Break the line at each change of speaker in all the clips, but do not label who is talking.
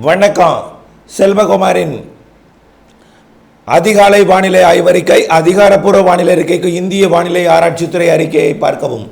வணக்கம். செல்வகுமாரின் அதிகாலை வானிலை ஆய்வறிக்கை. அதிகாரப்பூர்வ வானிலை அறிக்கைக்கு இந்திய வானிலை ஆராய்ச்சித்துறை அறிக்கையை பார்க்கவும்.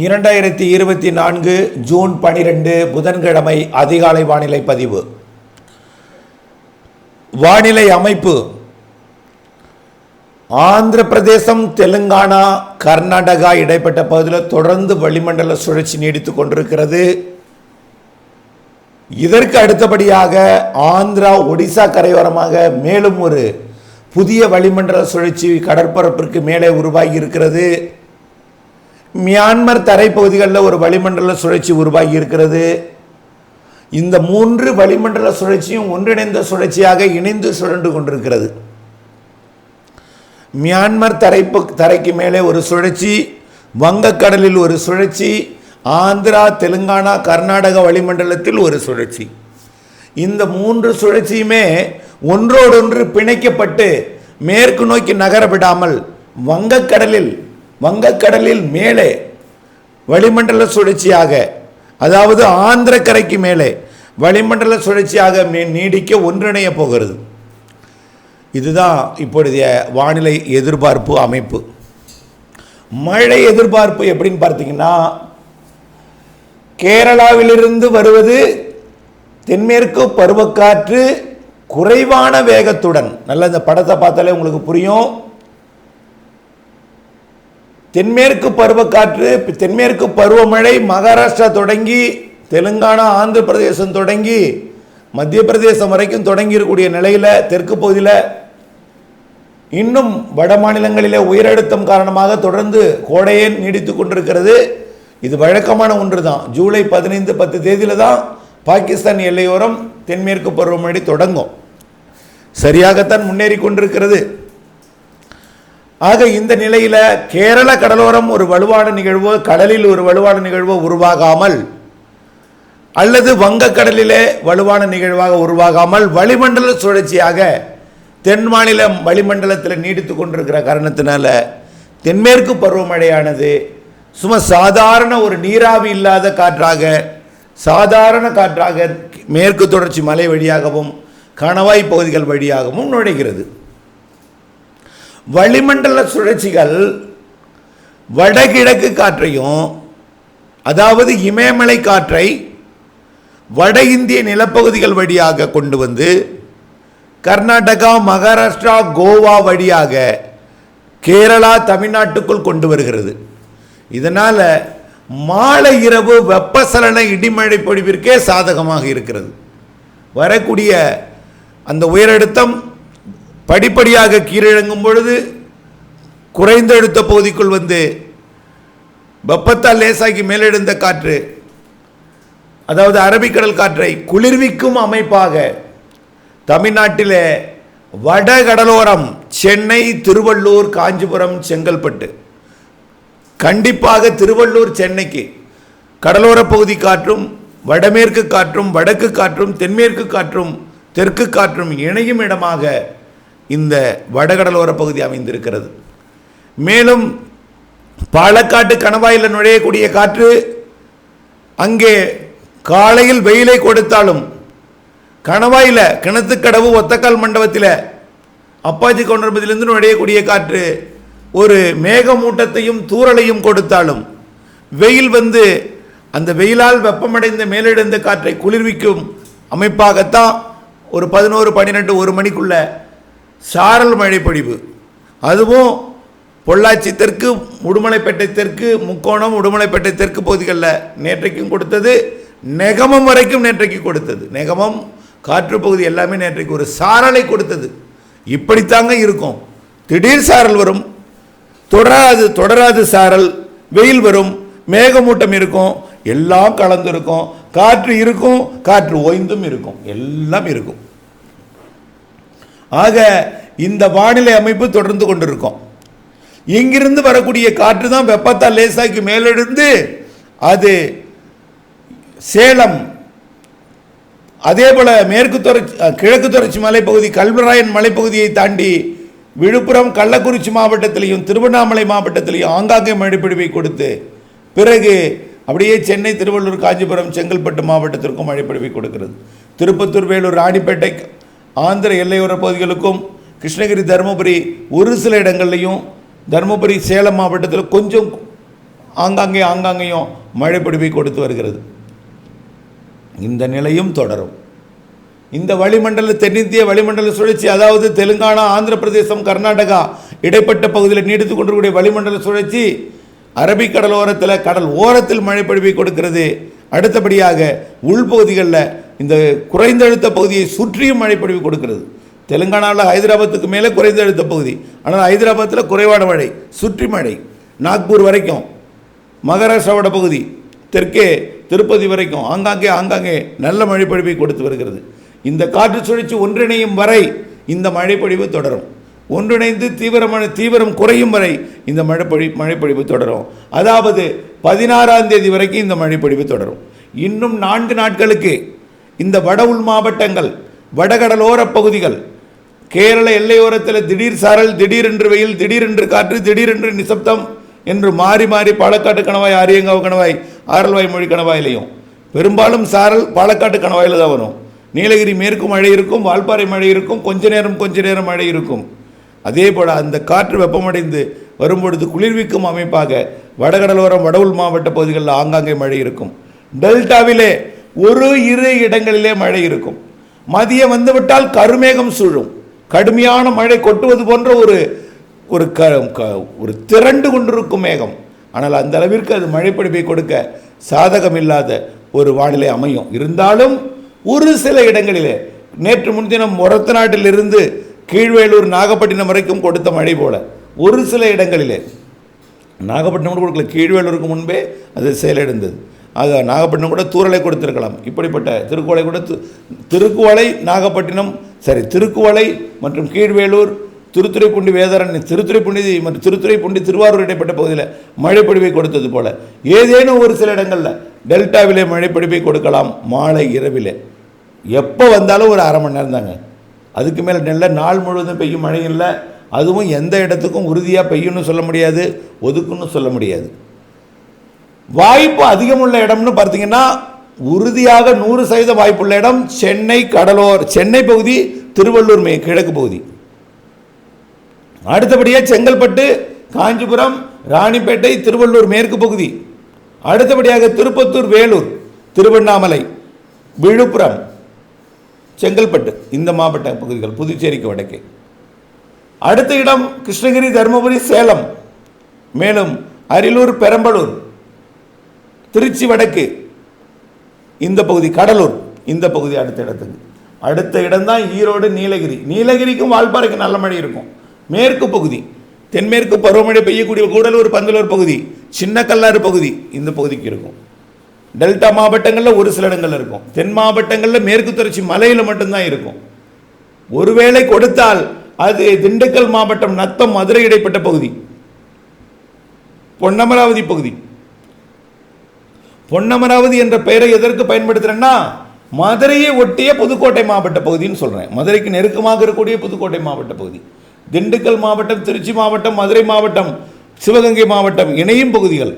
2024 ஜூன் 12 புதன்கிழமை அதிகாலை வானிலை பதிவு. வானிலை அமைப்பு: ஆந்திர பிரதேசம், தெலுங்கானா, கர்நாடகா இடைப்பட்ட பகுதியில் தொடர்ந்து வளிமண்டல சுழற்சி நீடித்துக் கொண்டிருக்கிறது. இதற்கு அடுத்தபடியாக ஆந்திரா, ஒடிசா கரையோரமாக மேலும் ஒரு புதிய வளிமண்டல சுழற்சி கடற்பரப்பிற்கு மேலே உருவாகி இருக்கிறது. மியான்மர் தரைப்பகுதிகளில் ஒரு வளிமண்டல சுழற்சி உருவாகி இருக்கிறது. இந்த மூன்று வளிமண்டல சுழற்சியும் ஒன்றிணைந்த சுழற்சியாக இணைந்து சுழன்று கொண்டிருக்கிறது. மியான்மர் தரைக்கு மேலே ஒரு சுழற்சி, வங்கக்கடலில் ஒரு சுழற்சி, ஆந்திரா, தெலுங்கானா, கர்நாடக வளிமண்டலத்தில் ஒரு சுழற்சி. இந்த மூன்று சுழற்சியுமே ஒன்றோடொன்று பிணைக்கப்பட்டு மேற்கு நோக்கி நகர விடாமல் வங்கக்கடலில் மேலே வளிமண்டல சுழற்சியாக, அதாவது ஆந்திர கரைக்கு மேலே வளிமண்டல சுழற்சியாக நீடிக்க ஒன்றிணைய போகிறது. இதுதான் இப்பொழுதைய வானிலை எதிர்பார்ப்பு அமைப்பு. மழை எதிர்பார்ப்பு எப்படின்னு பார்த்தீங்கன்னா, கேரளாவிலிருந்து வருவது தென்மேற்கு பருவக்காற்று குறைவான வேகத்துடன், நல்ல இந்த படத்தை பார்த்தாலே உங்களுக்கு புரியும். தென்மேற்கு பருவக்காற்று, தென்மேற்கு பருவமழை மகாராஷ்டிரா தொடங்கி தெலுங்கானா, ஆந்திர பிரதேசம் தொடங்கி மத்திய பிரதேசம் வரைக்கும் தொடங்கி இருக்கக்கூடிய நிலையில் தெற்கு பகுதியில் இன்னும் வட மாநிலங்களிலே உயரழுத்தம் காரணமாக தொடர்ந்து கோடையே நீடித்து கொண்டிருக்கிறது. இது வழக்கமான ஒன்று தான். ஜூலை 15-10 தேதியில் தான் பாகிஸ்தான் எல்லையோரம் தென்மேற்கு பருவமழை தொடங்கும். சரியாகத்தான் முன்னேறி கொண்டிருக்கிறது. ஆக இந்த நிலையில் கேரள கடலோரம் ஒரு வலுவான நிகழ்வோ, கடலில் ஒரு வலுவான நிகழ்வோ உருவாகாமல், அல்லது வங்கக்கடலிலே வலுவான நிகழ்வாக உருவாகாமல் வளிமண்டல சுழற்சியாக தென் மாநில வளிமண்டலத்தில் நீடித்து கொண்டிருக்கிற காரணத்தினால தென்மேற்கு பருவமழையானது சும்மா சாதாரண ஒரு நீராவி இல்லாத காற்றாக, சாதாரண காற்றாக மேற்கு தொடர்ச்சி மலை வழியாகவும் கணவாய் பகுதிகள் வழியாகவும் நுழைகிறது. வளிமண்டல சுழற்சிகள் வடகிழக்கு காற்றையும், அதாவது இமயமலை காற்றை வட இந்திய நிலப்பகுதிகள் வழியாக கொண்டு வந்து கர்நாடகா, மகாராஷ்டிரா, கோவா வழியாக கேரளா, தமிழ்நாட்டுக்குள் கொண்டு வருகிறது. இதனால் மாலை இரவு வெப்பசலன இடிமழை பொழிவிற்கே சாதகமாக இருக்கிறது. வரக்கூடிய அந்த உயரழுத்தம் படிப்படியாக கீழிறங்கும் பொழுது குறைந்த அழுத்த பகுதிக்குள் வந்து வெப்பத்தால் லேசாகி மேலெழுந்த காற்று, அதாவது அரபிக்கடல் காற்றை குளிர்விக்கும் அமைப்பாக தமிழ்நாட்டில் வடகடலோரம் சென்னை, திருவள்ளூர், காஞ்சிபுரம், செங்கல்பட்டு, கண்டிப்பாக திருவள்ளூர், சென்னைக்கு கடலோர பகுதி காற்றும், வடமேற்கு காற்றும், வடக்கு காற்றும், தென்மேற்கு காற்றும், தெற்கு காற்றும் இணையும் இடமாக இந்த வடகடலோர பகுதி அமைந்திருக்கிறது. மேலும் பாலக்காட்டு கணவாயில் நுழையக்கூடிய காற்று அங்கே காலையில் வெயிலை கொடுத்தாலும் கணவாயில், கிணத்துக்கடவு, ஒத்தக்கால் மண்டபத்தில் அப்பாச்சி கொண்டபதிலிருந்து நுழையக்கூடிய காற்று ஒரு மேகமூட்டத்தையும் தூறலையும் கொடுத்தாலும் வெயில் வந்து அந்த வெயிலால் வெப்பமடைந்த மேலெழுந்த காற்றை குளிர்விக்கும் அமைப்பாகத்தான் ஒரு 11, 12, 1 மணிக்குள்ள சாரல் மழை பொழிவு, அதுவும் பொள்ளாச்சி தெற்கு, உடுமலைப்பேட்டை தெற்கு, முக்கோணம், உடுமலைப்பேட்டை தெற்கு பகுதிகளில் நேற்றைக்கும் கொடுத்தது, நெகமம் வரைக்கும் நேற்றைக்கு கொடுத்தது. நெகமம் காற்று பகுதி எல்லாமே நேற்றைக்கு ஒரு சாரலை கொடுத்தது. இப்படித்தாங்க இருக்கும். திடீர் சாரல் வரும், தொடராது சாரல், வெயில் வரும், மேகமூட்டம் இருக்கும், எல்லாம் கலந்து இருக்கும், காற்று இருக்கும், காற்று ஓய்ந்தும் இருக்கும், எல்லாம் இருக்கும். ஆக இந்த வானிலை அமைப்பு தொடர்ந்து கொண்டிருக்கும். இங்கிருந்து வரக்கூடிய காற்று தான் வெப்பத்தால் லேசாக்கி மேலெழுந்து அது சேலம், அதே போல கிழக்கு தொடர்ச்சி மலைப்பகுதி, கல்வராயன் மலைப்பகுதியை தாண்டி விழுப்புரம், கள்ளக்குறிச்சி மாவட்டத்திலையும் திருவண்ணாமலை மாவட்டத்திலையும் ஆங்காங்கே மழைப்பொழிவை கொடுத்து பிறகு அப்படியே சென்னை, திருவள்ளூர், காஞ்சிபுரம், செங்கல்பட்டு மாவட்டத்திற்கும் மழை பொழிவை கொடுக்கிறது. திருப்பத்தூர், வேலூர், ராணிப்பேட்டை, ஆந்திர எல்லையோர பகுதிகளுக்கும், கிருஷ்ணகிரி, தருமபுரி ஒரு சில இடங்கள்லையும், தருமபுரி, சேலம் மாவட்டத்தில் கொஞ்சம் ஆங்காங்கேயும் மழை பொழிவை கொடுத்து வருகிறது. இந்த நிலையும் தொடரும். இந்த வளிமண்டல தென்னிந்திய வளிமண்டல சுழற்சி, அதாவது தெலுங்கானா, ஆந்திர பிரதேசம், கர்நாடகா இடைப்பட்ட பகுதியில் நீடித்து கொண்டிருக்கூடிய வளிமண்டல சுழற்சி அரபிக்கடலோரத்தில், கடல் ஓரத்தில் மழை பொழிவை கொடுக்கிறது. அடுத்தபடியாக உள்பகுதிகளில் இந்த குறைந்த அழுத்த பகுதியை சுற்றியும் மழை பொழிவு கொடுக்கிறது. தெலுங்கானாவில் ஹைதராபாத்துக்கு மேலே குறைந்த அழுத்த பகுதி, ஆனால் ஹைதராபாத்தில் குறைவான மழை, சுற்றி மழை நாக்பூர் வரைக்கும், மகாராஷ்டிராவோட பகுதி தெற்கே திருப்பதி வரைக்கும் ஆங்காங்கே நல்ல மழை பொழிவை கொடுத்து வருகிறது. இந்த காற்று சுழற்சி ஒன்றிணையும் வரை இந்த மழை பொழிவு தொடரும். ஒன்றிணைந்து தீவிரம் குறையும் வரை இந்த மழைப்பொழிவு தொடரும். அதாவது 16ஆம் தேதி வரைக்கும் இந்த மழைப்பொழிவு தொடரும். இன்னும் 4 நாட்களுக்கு இந்த வட உள் மாவட்டங்கள், வடகடலோர பகுதிகள், கேரள எல்லையோரத்தில் திடீர் சாரல், திடீரென்று வெயில், திடீரென்று காற்று, திடீரென்று நிசப்தம் என்று மாறி பாலக்காட்டு கணவாய், ஆரியங்காவு கணவாய், ஆரல்வாய் மொழி கணவாயிலையும் பெரும்பாலும் சாரல் பாலக்காட்டு கணவாயில் தான் வரும். நீலகிரி மேற்கு மழை இருக்கும், வால்பாறை மழை இருக்கும், கொஞ்ச நேரம் மழை இருக்கும். அதே போல் அந்த காற்று வெப்பமடைந்து வரும்பொழுது குளிர்விக்கும் அமைப்பாக வடகடலோரம், வடவுள் மாவட்ட பகுதிகளில் ஆங்காங்கே மழை இருக்கும். டெல்டாவிலே 1-2 இடங்களிலே மழை இருக்கும். மதியம் வந்துவிட்டால் கருமேகம் சூழும். கடுமையான மழை கொட்டுவது போன்ற ஒரு திரண்டு கொண்டிருக்கும் மேகம். ஆனால் அந்த அளவிற்கு அது மழைப்பொழிவை கொடுக்க சாதகம் இல்லாத ஒரு வானிலை அமையும். இருந்தாலும் ஒரு சில இடங்களிலே நேற்று முன்தினம் ஒரத்த நாட்டிலிருந்து கீழ்வேலூர், நாகப்பட்டினம் வரைக்கும் கொடுத்த மழை போல ஒரு சில இடங்களிலே, நாகப்பட்டினம் கொடுக்கல, கீழ்வேலூருக்கு முன்பே அது செயலிழந்தது. ஆக நாகப்பட்டினம் கூட தூறலை கொடுத்திருக்கலாம். இப்படிப்பட்ட திருக்குவளை, நாகப்பட்டினம், திருக்குவளை மற்றும் கீழ்வேலூர், திருத்துறைப்பூண்டி, வேதாரண்யம், திருத்துறைப்பூண்டி மற்றும் திருத்துறைப்பூண்டி, திருவாரூர் இடைப்பட்ட பகுதியில் மழைப்பொழிவை கொடுத்தது போல ஏதேனும் ஒரு சில இடங்களில் டெல்டாவிலே மழைப்பொழிவை கொடுக்கலாம். மாலை இரவிலே எப்போ வந்தாலும் ஒரு அரை மணி நேரம் தாங்க, அதுக்கு மேலே நல்ல நாள் முழுவதும் பெய்யும் மழை இல்லை. அதுவும் எந்த இடத்துக்கும் உறுதியாக பெய்யும்னு சொல்ல முடியாது, ஒதுக்குன்னு சொல்ல முடியாது. வாய்ப்பு அதிகமுள்ள இடம்னு பார்த்தீங்கன்னா உறுதியாக 100% வாய்ப்புள்ள இடம் சென்னை பகுதி, திருவள்ளூர் கிழக்கு பகுதி, அடுத்தபடியாக செங்கல்பட்டு, காஞ்சிபுரம், ராணிப்பேட்டை, திருவள்ளூர் மேற்கு பகுதி, அடுத்தபடியாக திருப்பத்தூர், வேலூர், திருவண்ணாமலை, விழுப்புரம், செங்கல்பட்டு இந்த மாவட்ட பகுதிகள், புதுச்சேரிக்கு வடக்கே. அடுத்த இடம் கிருஷ்ணகிரி, தருமபுரி, சேலம், மேலும் அரியலூர், பெரம்பலூர், திருச்சி வடக்கு இந்த பகுதி, கடலூர் இந்த பகுதி அடுத்த இடத்துக்கு. அடுத்த இடம் தான் ஈரோடு, நீலகிரிக்கும் வால்பாறைக்கும் நல்ல மழை இருக்கும். மேற்கு பகுதி, தென்மேற்கு பருவமழை பெய்யக்கூடிய கூடலூர், பந்தலூர் பகுதி, சின்ன கல்லாறு பகுதி இந்த பகுதிக்கு இருக்கும். டெல்டா மாவட்டங்களில் ஒரு சில இடங்கள் இருக்கும். தென் மாவட்டங்களில் மேற்கு தொடர்ச்சி மலையில் மட்டும்தான் இருக்கும். ஒருவேளை கொடுத்தால் அது திண்டுக்கல் மாவட்டம், நத்தம், மதுரை இடைப்பட்ட பகுதி, பொன்னமராவதி பகுதி. பொன்னமராவதி என்ற பெயரை எதற்கு பயன்படுத்துறேன்னா, மதுரையை ஒட்டிய புதுக்கோட்டை மாவட்ட பகுதின்னு சொல்கிறேன். மதுரைக்கு நெருக்கமாக இருக்கக்கூடிய புதுக்கோட்டை மாவட்ட பகுதி, திண்டுக்கல் மாவட்டம், திருச்சி மாவட்டம், மதுரை மாவட்டம், சிவகங்கை மாவட்டம் இணையும் பகுதிகள்.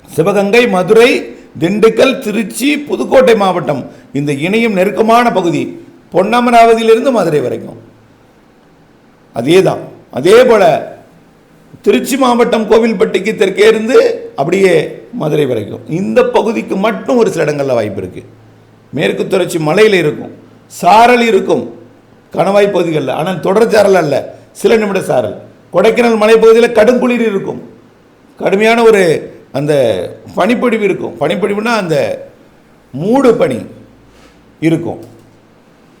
சிவகங்கை, மதுரை, திண்டுக்கல், திருச்சி, புதுக்கோட்டை மாவட்டம் இந்த இணையும் நெருக்கமான பகுதி, பொன்னமராவதியிலிருந்து மதுரை வரைக்கும் அதே தான். அதே போல திருச்சி மாவட்டம் கோவில்பட்டிக்கு தெற்கே இருந்து அப்படியே மதுரை வரைக்கும் இந்த பகுதிக்கு மட்டும் ஒரு சில இடங்களில் வாய்ப்பு இருக்குது. மேற்கு தொடர்ச்சி மலையில் இருக்கும், சாரல் இருக்கும் கணவாய் பகுதிகளில், ஆனால் தொடர் சாரல் அல்ல, சில நிமிட சாரல். கொடைக்கானல் மலைப்பகுதியில் கடும் குளிர் இருக்கும், கடுமையான ஒரு அந்த பனிப்பொழிவு இருக்கும். பனிப்பொழிவுனா அந்த மூடு பனி இருக்கும்,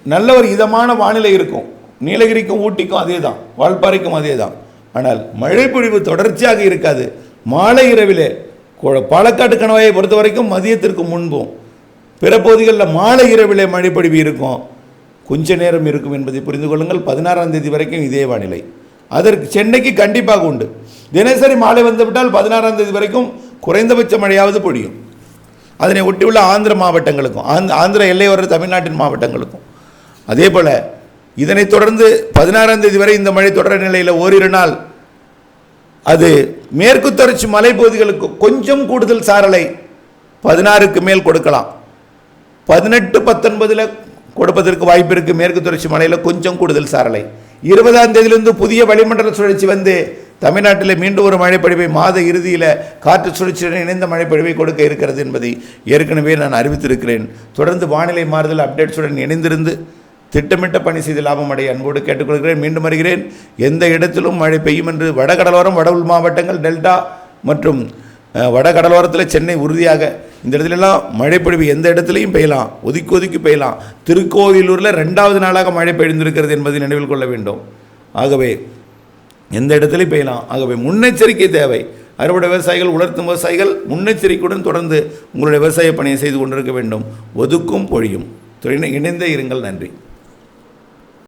நல்ல ஒரு இதமான வானிலை இருக்கும். நீலகிரிக்கும் ஊட்டிக்கும் அதே தான், வால்பாறைக்கும் அதே தான். ஆனால் மழைப்பொழிவு தொடர்ச்சியாக இருக்காது. மாலை இரவிலே பாலக்காட்டு கணவாயை பொறுத்த வரைக்கும் மதியத்திற்கு முன்பும் பிற பகுதிகளில் மாலை இரவிலே மழைப்பொழிவு இருக்கும், கொஞ்ச நேரம் இருக்கும் என்பதை புரிந்து கொள்ளுங்கள். 16ஆம் தேதி வரைக்கும் இதே வானிலை. அதற்கு சென்னைக்கு கண்டிப்பாக உண்டு. தினசரி மாலை வந்துவிட்டால் 16ஆம் தேதி வரைக்கும் குறைந்தபட்ச மழையாவது பொழியும். அதனை ஒட்டியுள்ள ஆந்திர மாவட்டங்களுக்கும், ஆந்திர எல்லையோர தமிழ்நாட்டின் மாவட்டங்களுக்கும். அதே போல் இதனைத் தொடர்ந்து 16ஆம் தேதி வரை இந்த மழை தொடர் நிலையில் ஓரிரு நாள் அது மேற்கு தொடர்ச்சி மலைப்பகுதிகளுக்கு கொஞ்சம் கூடுதல் சாரலை 16க்கு மேல் கொடுக்கலாம். 18, 19 கொடுப்பதற்கு வாய்ப்பு இருக்கு. மேற்கு தொடர்ச்சி மலையில் கொஞ்சம் கூடுதல் சாரலை. 20ஆம் தேதியிலிருந்து புதிய வளிமண்டல சுழற்சி வந்து தமிழ்நாட்டில் மீண்டும் ஒரு மழைப்பொழிவை மாத இறுதியில் காற்று சுழற்சியுடன் இணைந்த மழைப்பொழிவை கொடுக்க இருக்கிறது என்பதை ஏற்கனவே நான் அறிவித்திருக்கிறேன். தொடர்ந்து வானிலை மாறுதல் அப்டேட்ஸுடன் இணைந்திருந்து திட்டமிட்ட பணி செய்து லாபம் அடைய அன்போடு கேட்டுக்கொள்கிறேன். மீண்டும் வருகிறேன். எந்த இடத்திலும் மழை பெய்யும் என்று வடகடலோரம், வட உள் மாவட்டங்கள், டெல்டா மற்றும் வடகடலோரத்தில் சென்னை உறுதியாக இந்த இடத்துலலாம் மழைப்பொழிவு எந்த இடத்துலையும் பெய்யலாம், ஒதுக்கி ஒதுக்கி பெய்யலாம். திருக்கோவிலூரில் 2வது நாளாக மழை பெய்திருக்கிறது என்பதை நினைவில் கொள்ள வேண்டும். ஆகவே எந்த இடத்துலையும் பெய்யலாம். ஆகவே முன்னெச்சரிக்கை தேவை. அறுவடை விவசாயிகள், உலர்த்தும் விவசாயிகள் முன்னெச்சரிக்கையுடன் தொடர்ந்து உங்களுடைய விவசாய பணியை செய்து கொண்டிருக்க வேண்டும். ஒதுக்கும் பொழியும் இணைந்தே இருங்கள். நன்றி.